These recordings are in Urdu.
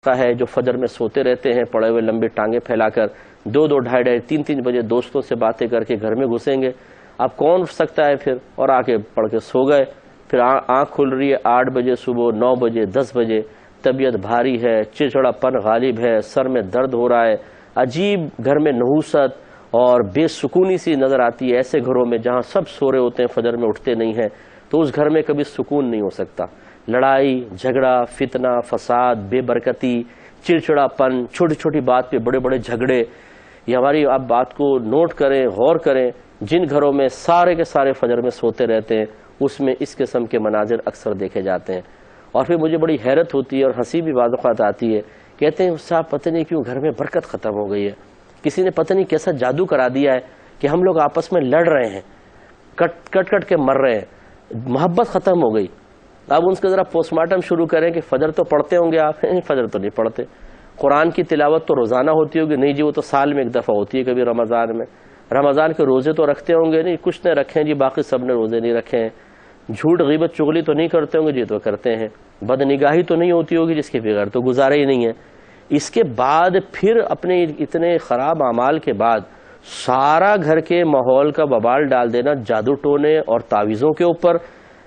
کا ہے جو فجر میں سوتے رہتے ہیں پڑے ہوئے لمبے ٹانگیں پھیلا کر، 2-2 ڈھائی 3-3 بجے دوستوں سے باتیں کر کے گھر میں گھسیں گے. اب کون اٹھ سکتا ہے پھر؟ اور آ کے پڑھ کے سو گئے. پھر آنکھ کھل رہی ہے 8 بجے صبح، 9 بجے، 10 بجے، طبیعت بھاری ہے، چڑچڑا پن غالب ہے، سر میں درد ہو رہا ہے، عجیب گھر میں نحوست اور بے سکونی سی نظر آتی ہے. ایسے گھروں میں جہاں سب سو رہے ہوتے ہیں، فجر میں اٹھتے نہیں ہیں، تو اس گھر میں کبھی سکون نہیں ہو سکتا. لڑائی جھگڑا، فتنہ فساد، بے برکتی، چڑچڑا پن، چھوٹی چھوٹی بات پہ بڑے بڑے جھگڑے. یہ ہماری آپ بات کو نوٹ کریں، غور کریں. جن گھروں میں سارے کے سارے فجر میں سوتے رہتے ہیں، اس میں اس قسم کے مناظر اکثر دیکھے جاتے ہیں. اور پھر مجھے بڑی حیرت ہوتی ہے اور ہنسی بھی بعض اوقات آتی ہے. کہتے ہیں صاحب پتہ نہیں کیوں گھر میں برکت ختم ہو گئی ہے، کسی نے پتہ نہیں کیسا جادو کرا دیا ہے کہ ہم لوگ آپس میں لڑ رہے ہیں، کٹ کے مر رہے ہیں، محبت ختم ہو گئی. اب ان کے ذرا پوسٹ مارٹم شروع کریں کہ فجر تو پڑھتے ہوں گے آپ؟ فجر تو نہیں پڑھتے. قرآن کی تلاوت تو روزانہ ہوتی ہوگی؟ نہیں جی، وہ تو سال میں ایک دفعہ ہوتی ہے، کبھی رمضان میں. رمضان کے روزے تو رکھتے ہوں گے؟ نہیں، کچھ نے رکھے ہیں جی، باقی سب نے روزے نہیں رکھے ہیں. جھوٹ غیبت چغلی تو نہیں کرتے ہوں گے؟ جی تو کرتے ہیں. بد نگاہی تو نہیں ہوتی ہوگی؟ جس کے بغیر تو گزارا ہی نہیں ہے. اس کے بعد پھر اپنے اتنے خراب اعمال کے بعد سارا گھر کے ماحول کا ببال ڈال دینا جادو ٹونے اور تعویذوں کے اوپر.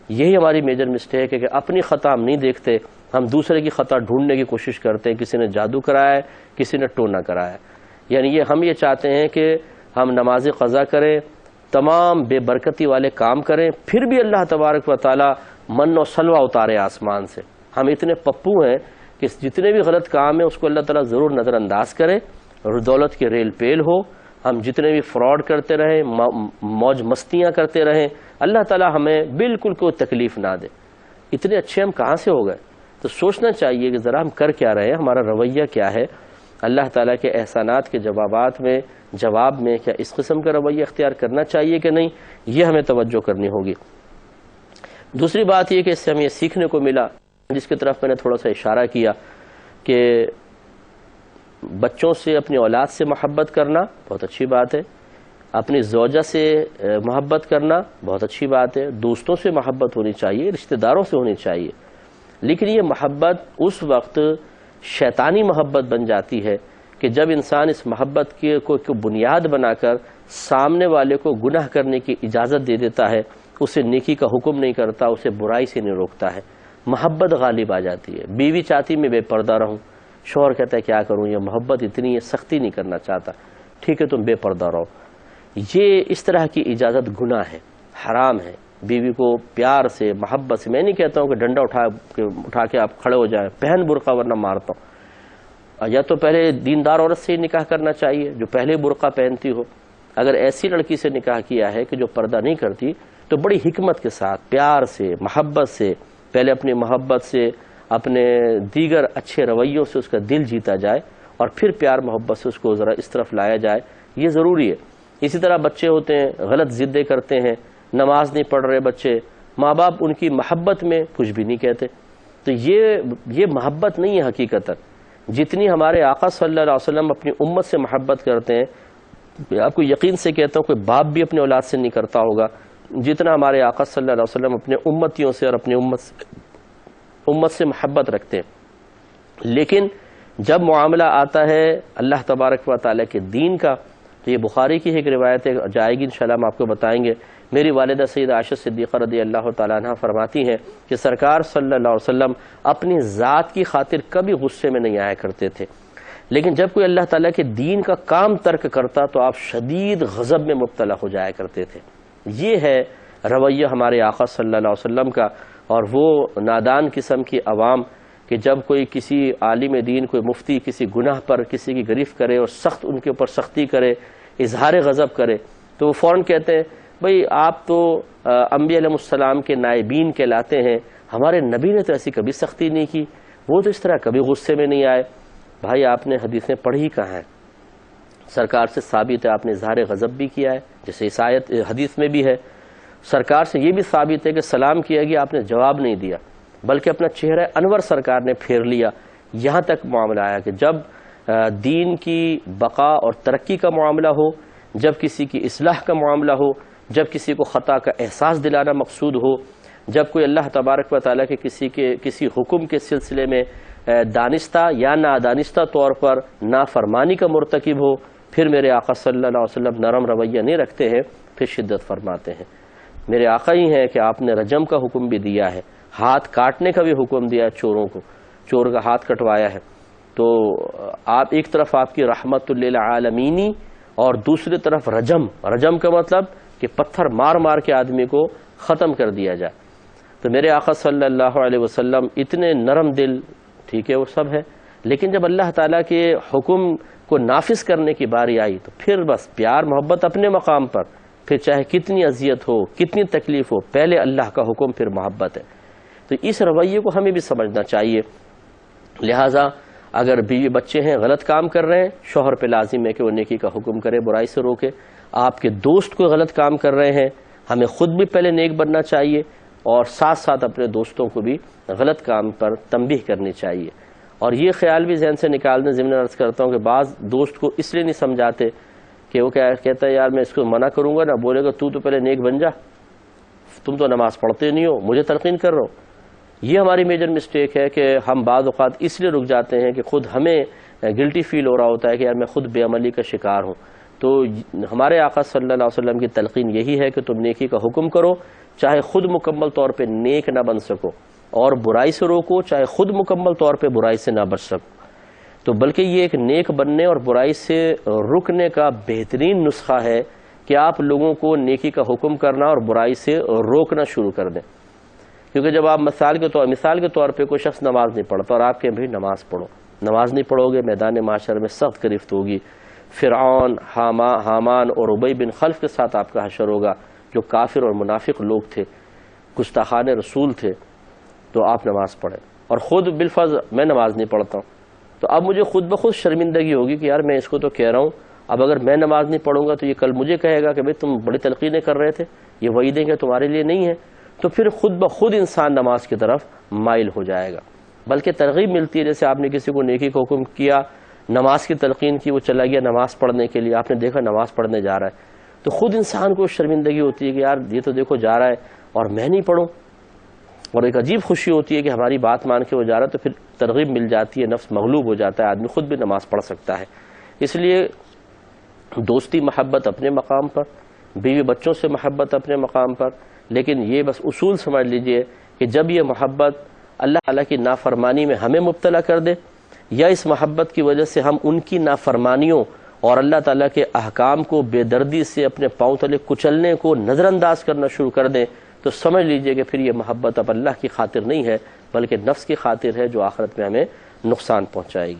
یہی ہماری میجر مسٹیک ہے کہ اپنی خطا ہم نہیں دیکھتے، ہم دوسرے کی خطا ڈھونڈنے کی کوشش کرتے ہیں. کسی نے جادو کرایا ہے، کسی نے ٹونا کرایا ہے. یعنی ہم یہ چاہتے ہیں کہ ہم نماز قضا کریں، تمام بے برکتی والے کام کریں، پھر بھی اللہ تبارک و تعالی من و سلوہ اتارے آسمان سے. ہم اتنے پپو ہیں کہ جتنے بھی غلط کام ہیں اس کو اللہ تعالیٰ ضرور نظر انداز کرے اور دولت کے ریل پیل ہو. ہم جتنے بھی فراڈ کرتے رہیں، موج مستیاں کرتے رہیں، اللہ تعالیٰ ہمیں بالکل کوئی تکلیف نہ دے. اتنے اچھے ہم کہاں سے ہو گئے؟ تو سوچنا چاہیے کہ ذرا ہم کر کیا رہے ہیں، ہمارا رویہ کیا ہے. اللہ تعالیٰ کے احسانات کے جواب میں کیا اس قسم کا رویہ اختیار کرنا چاہیے کہ نہیں، یہ ہمیں توجہ کرنی ہوگی. دوسری بات یہ کہ اس سے ہمیں یہ سیکھنے کو ملا، جس کی طرف میں نے تھوڑا سا اشارہ کیا، کہ بچوں سے، اپنی اولاد سے محبت کرنا بہت اچھی بات ہے، اپنی زوجہ سے محبت کرنا بہت اچھی بات ہے، دوستوں سے محبت ہونی چاہیے، رشتہ داروں سے ہونی چاہیے. لیکن یہ محبت اس وقت شیطانی محبت بن جاتی ہے کہ جب انسان اس محبت کو بنیاد بنا کر سامنے والے کو گناہ کرنے کی اجازت دے دیتا ہے، اسے نیکی کا حکم نہیں کرتا، اسے برائی سے نہیں روکتا ہے. محبت غالب آ جاتی ہے. بیوی چاہتی میں بے پردہ رہوں، شوہر کہتا ہے کیا کروں، یہ محبت اتنی ہے، سختی نہیں کرنا چاہتا، ٹھیک ہے تم بے پردہ رہو. یہ اس طرح کی اجازت گناہ ہے، حرام ہے. بیوی کو پیار سے، محبت سے، میں نہیں کہتا ہوں کہ ڈنڈا اٹھا کے آپ کھڑے ہو جائیں، پہن برقع ورنہ مارتا ہوں. یا تو پہلے دیندار عورت سے نکاح کرنا چاہیے جو پہلے برقع پہنتی ہو. اگر ایسی لڑکی سے نکاح کیا ہے کہ جو پردہ نہیں کرتی، تو بڑی حکمت کے ساتھ، پیار سے، محبت سے، پہلے اپنی محبت سے، اپنے دیگر اچھے رویوں سے اس کا دل جیتا جائے اور پھر پیار محبت سے اس کو ذرا اس طرف لایا جائے. یہ ضروری ہے. اسی طرح بچے ہوتے ہیں، غلط ضدیں کرتے ہیں، نماز نہیں پڑھ رہے بچے، ماں باپ ان کی محبت میں کچھ بھی نہیں کہتے. تو یہ محبت نہیں ہے حقیقتاً. جتنی ہمارے آقا صلی اللہ علیہ وسلم اپنی امت سے محبت کرتے ہیں، آپ کو یقین سے کہتا ہوں کوئی باپ بھی اپنے اولاد سے نہیں کرتا ہوگا جتنا ہمارے آقا صلی اللہ علیہ وسلم اپنے امتیوں سے اور اپنی امت سے محبت رکھتے ہیں. لیکن جب معاملہ آتا ہے اللہ تبارک و تعالیٰ کے دین کا، تو یہ بخاری کی ایک روایت جائے گی انشاءاللہ، ہم آپ کو بتائیں گے. میری والدہ سیدہ عائشہ صدیقہ رضی اللہ تعالیٰ عنہ فرماتی ہیں کہ سرکار صلی اللہ علیہ وسلم اپنی ذات کی خاطر کبھی غصے میں نہیں آیا کرتے تھے، لیکن جب کوئی اللہ تعالیٰ کے دین کا کام ترک کرتا تو آپ شدید غضب میں مبتلا ہو جایا کرتے تھے. یہ ہے رویہ ہمارے آقا صلی اللہ علیہ وسلم کا. اور وہ نادان قسم کی عوام کہ جب کوئی کسی عالم دین، کوئی مفتی کسی گناہ پر کسی کی گرفت کرے اور سخت ان کے اوپر سختی کرے، اظہار غضب کرے، تو وہ فوراً کہتے ہیں بھئی آپ تو انبیاء علیہ السلام کے نائبین کہلاتے ہیں، ہمارے نبی نے تو ایسی کبھی سختی نہیں کی، وہ تو اس طرح کبھی غصے میں نہیں آئے. بھائی آپ نے حدیثیں پڑھی کہاں ہیں؟ سرکار سے ثابت ہے آپ نے اظہار غضب بھی کیا ہے، جیسے اس آیت حدیث میں بھی ہے. سرکار سے یہ بھی ثابت ہے کہ سلام کیا گیا، آپ نے جواب نہیں دیا، بلکہ اپنا چہرہ انور سرکار نے پھیر لیا. یہاں تک معاملہ آیا کہ جب دین کی بقا اور ترقی کا معاملہ ہو، جب کسی کی اصلاح کا معاملہ ہو، جب کسی کو خطا کا احساس دلانا مقصود ہو، جب کوئی اللہ تبارک و تعالیٰ کے کسی حکم کے سلسلے میں دانستہ یا نادانستہ طور پر نافرمانی کا مرتکب ہو، پھر میرے آقا صلی اللہ علیہ وسلم نرم رویہ نہیں رکھتے ہیں، پھر شدت فرماتے ہیں۔ میرے آقا ہی ہیں کہ آپ نے رجم کا حکم بھی دیا ہے، ہاتھ کاٹنے کا بھی حکم دیا ہے چوروں کو، چور کا ہاتھ کٹوایا ہے۔ تو آپ ایک طرف آپ کی رحمت للعالمینی اور دوسری طرف رجم کا مطلب کہ پتھر مار مار کے آدمی کو ختم کر دیا جائے۔ تو میرے آقا صلی اللہ علیہ وسلم اتنے نرم دل، ٹھیک ہے وہ سب ہے، لیکن جب اللہ تعالیٰ کے حکم کو نافذ کرنے کی باری آئی تو پھر بس پیار محبت اپنے مقام پر، پھر چاہے کتنی اذیت ہو، کتنی تکلیف ہو، پہلے اللہ کا حکم پھر محبت ہے۔ تو اس رویے کو ہمیں بھی سمجھنا چاہیے۔ لہٰذا اگر بیوی بچے ہیں غلط کام کر رہے ہیں، شوہر پہ لازم ہے کہ وہ نیکی کا حکم کرے، برائی سے روکے۔ آپ کے دوست کوئی غلط کام کر رہے ہیں، ہمیں خود بھی پہلے نیک بننا چاہیے اور ساتھ ساتھ اپنے دوستوں کو بھی غلط کام پر تنبیہ کرنی چاہیے۔ اور یہ خیال بھی ذہن سے نکال دیں، ضمن عرض کرتا ہوں کہ بعض دوست کو اس لیے نہیں سمجھاتے کہ وہ کہتا ہے یار میں اس کو منع کروں گا نا، بولے گا تو پہلے نیک بن جا، تم تو نماز پڑھتے نہیں ہو، مجھے تلقین کر رہا ہو۔ یہ ہماری میجر مسٹیک ہے کہ ہم بعض اوقات اس لیے رک جاتے ہیں کہ خود ہمیں گلٹی فیل ہو رہا ہوتا ہے کہ یار میں خود بے عملی کا شکار ہوں۔ تو ہمارے آقا صلی اللہ علیہ وسلم کی تلقین یہی ہے کہ تم نیکی کا حکم کرو، چاہے خود مکمل طور پہ نیک نہ بن سکو، اور برائی سے روکو، چاہے خود مکمل طور پہ برائی سے نہ بچ سکو۔ تو بلکہ یہ ایک نیک بننے اور برائی سے رکنے کا بہترین نسخہ ہے کہ آپ لوگوں کو نیکی کا حکم کرنا اور برائی سے روکنا شروع کر دیں۔ کیونکہ جب آپ مثال کے طور پہ کوئی شخص نماز نہیں پڑھتا اور آپ کہیں بھائی نماز پڑھو، نماز نہیں پڑھو گے میدان معاشر میں سخت گرفت ہوگی، فرعون، حامان اور ابی بن خلف کے ساتھ آپ کا حشر ہوگا، جو کافر اور منافق لوگ تھے، گستاخان رسول تھے۔ تو آپ نماز پڑھیں، اور خود بالفرض میں نماز نہیں پڑھتا ہوں، تو اب مجھے خود بخود شرمندگی ہوگی کہ یار میں اس کو تو کہہ رہا ہوں، اب اگر میں نماز نہیں پڑھوں گا تو یہ کل مجھے کہے گا کہ بھئی تم بڑی تلقینیں کر رہے تھے، یہ وعیدیں کہ تمہارے لیے نہیں ہیں۔ تو پھر خود بخود انسان نماز کی طرف مائل ہو جائے گا۔ بلکہ ترغیب ملتی ہے، جیسے آپ نے کسی کو نیکی کا حکم کیا، نماز کی تلقین کی، وہ چلا گیا نماز پڑھنے کے لیے، آپ نے دیکھا نماز پڑھنے جا رہا ہے، تو خود انسان کو شرمندگی ہوتی ہے کہ یار یہ تو دیکھو جا رہا ہے اور میں نہیں پڑھوں، اور ایک عجیب خوشی ہوتی ہے کہ ہماری بات مان کے وہ جا رہا ہے، تو پھر ترغیب مل جاتی ہے، نفس مغلوب ہو جاتا ہے، آدمی خود بھی نماز پڑھ سکتا ہے۔ اس لیے دوستی محبت اپنے مقام پر، بیوی بچوں سے محبت اپنے مقام پر، لیکن یہ بس اصول سمجھ لیجئے کہ جب یہ محبت اللہ تعالیٰ کی نافرمانی میں ہمیں مبتلا کر دے، یا اس محبت کی وجہ سے ہم ان کی نافرمانیوں اور اللہ تعالیٰ کے احکام کو بے دردی سے اپنے پاؤں تلے کچلنے کو نظر انداز کرنا شروع کر دیں، تو سمجھ لیجئے کہ پھر یہ محبت اب اللہ کی خاطر نہیں ہے، بلکہ نفس کی خاطر ہے، جو آخرت میں ہمیں نقصان پہنچائے گی۔